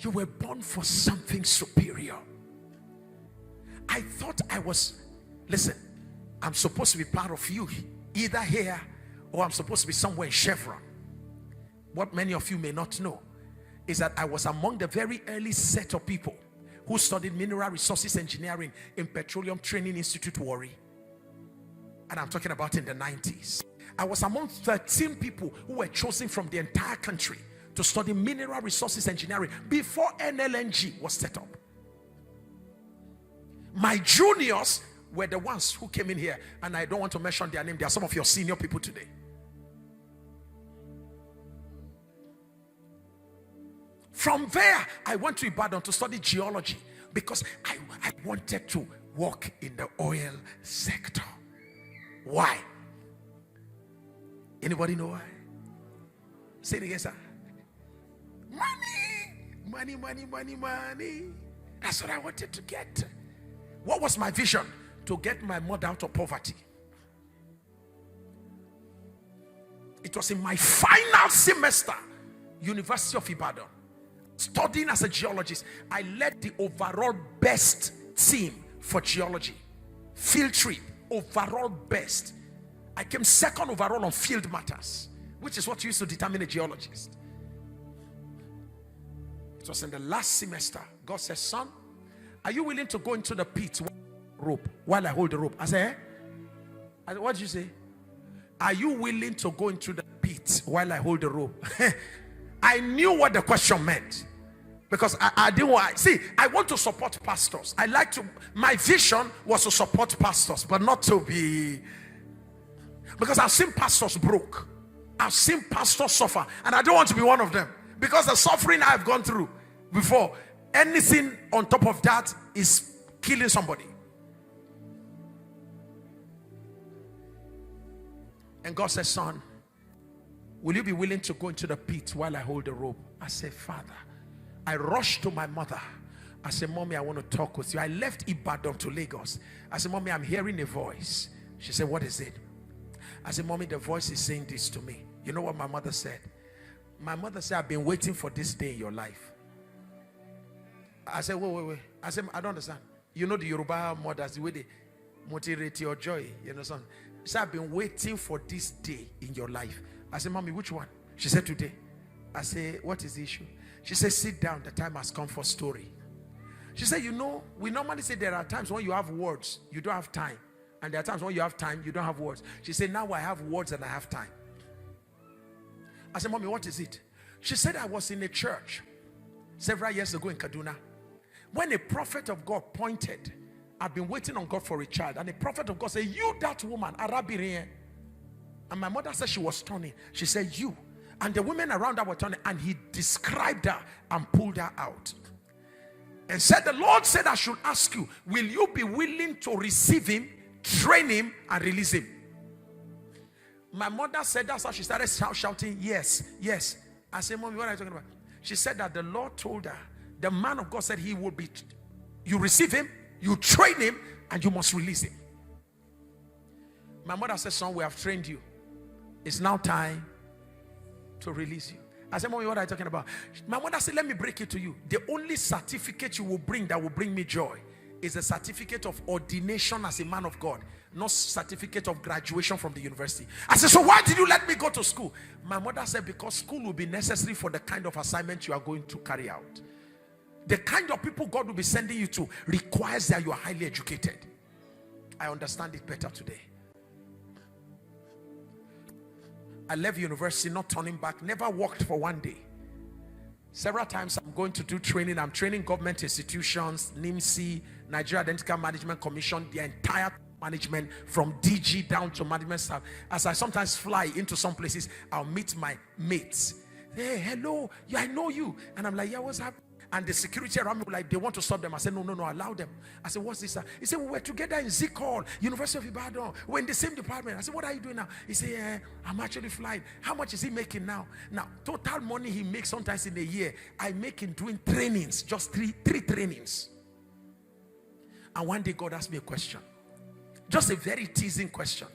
You were born for something superior. I thought I was, listen, I'm supposed to be part of you, either here or I'm supposed to be somewhere in Chevron. What many of you may not know is that I was among the very early set of people who studied mineral resources engineering in Petroleum Training Institute, Warri. And I'm talking about in the 90s. I was among 13 people who were chosen from the entire country to study mineral resources engineering before NLNG was set up. My juniors were the ones who came in here, and I don't want to mention their name. They are some of your senior people today. From there, I went to Ibadan to study geology because I wanted to work in the oil sector. Why? Anybody know why? Say it again, sir. Money, money, money, money, money. That's what I wanted to get. What was my vision? To get my mother out of poverty. It was in my final semester, University of Ibadan, studying as a geologist. I led the overall best team for geology. Field trip, overall best. I came second overall on field matters, which is what used to determine a geologist. It was in the last semester. God said, son, are you willing to go into the pit rope while I hold the rope? I said, what did you say? Are you willing to go into the pit while I hold the rope? I knew what the question meant, because I didn't want, see, I want to support pastors. I like to, my vision was to support pastors, but not to be, because I've seen pastors broke. I've seen pastors suffer, and I don't want to be one of them, because the suffering I've gone through before, anything on top of that is killing somebody. And God says, son, will you be willing to go into the pit while I hold the rope? I said, Father. I rushed to my mother. I said, Mommy, I want to talk with you. I left Ibadan to Lagos. I said, Mommy, I'm hearing a voice. She said, what is it? I said, Mommy, the voice is saying this to me. You know what my mother said? My mother said, I've been waiting for this day in your life. I said, wait. I said, I don't understand. You know the Yoruba mothers, the way they motivate your joy. You know something. She said, I've been waiting for this day in your life. I said, Mommy, which one? She said, today. I said, what is the issue? She said, sit down. The time has come for story. She said, you know, we normally say there are times when you have words, you don't have time. And there are times when you have time, you don't have words. She said, now I have words and I have time. I said, Mommy, what is it? She said, I was in a church several years ago in Kaduna, when a prophet of God pointed. I've been waiting on God for a child, and the prophet of God said, you, that woman, Arabirian. And my mother said she was turning. She said, you. And the women around her were turning, and he described her and pulled her out. And said, the Lord said, I should ask you, will you be willing to receive him, train him, and release him? My mother said, that's how she started shouting, yes, yes. I said, Mommy, what are you talking about? She said that the Lord told her, the man of God said he will be, you receive him, you train him, and you must release him. My mother said, son, we have trained you. It's now time to release you. I said, Mommy, what are you talking about? My mother said, let me break it to you. The only certificate you will bring that will bring me joy is a certificate of ordination as a man of God, not certificate of graduation from the university. I said, so why did you let me go to school? My mother said, because school will be necessary for the kind of assignment you are going to carry out. The kind of people God will be sending you to requires that you are highly educated. I understand it better today. I left university, not turning back, never worked for one day. Several times I'm going to do training. I'm training government institutions, NIMC, Nigeria Identical Management Commission, the entire management from DG down to management staff. As I sometimes fly into some places, I'll meet my mates. Hey, hello, yeah, I know you. And I'm like, yeah, what's happening? And the security around me, like, they want to stop them. I said, no, allow them. I said, what's this? He said, we were together in Zik Hall, University of Ibadan. We're in the same department. I said, what are you doing now? He said, yeah, I'm actually flying. How much is he making now? Now, total money he makes sometimes in a year, I make him doing trainings, just three trainings. And one day God asked me a question. Just a very teasing question.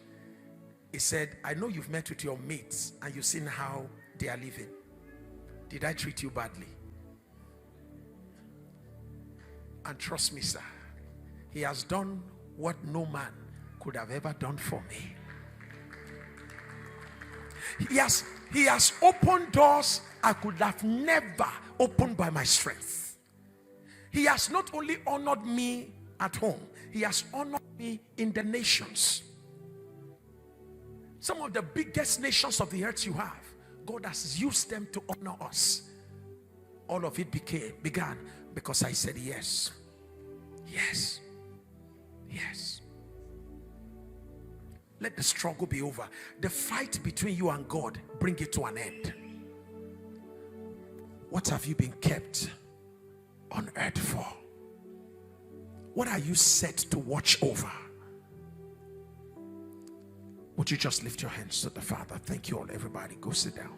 He said, I know you've met with your mates and you've seen how they are living. Did I treat you badly? And trust me, sir, he has done what no man could have ever done for me. He has opened doors I could have never opened by my strength. He has not only honored me at home, he has honored me in the nations. Some of the biggest nations of the earth you have, God has used them to honor us. All of it began because I said yes. Yes. Yes. Let the struggle be over. The fight between you and God, bring it to an end. What have you been kept on earth for? What are you set to watch over? Would you just lift your hands to the Father? Thank you all, everybody. Go sit down.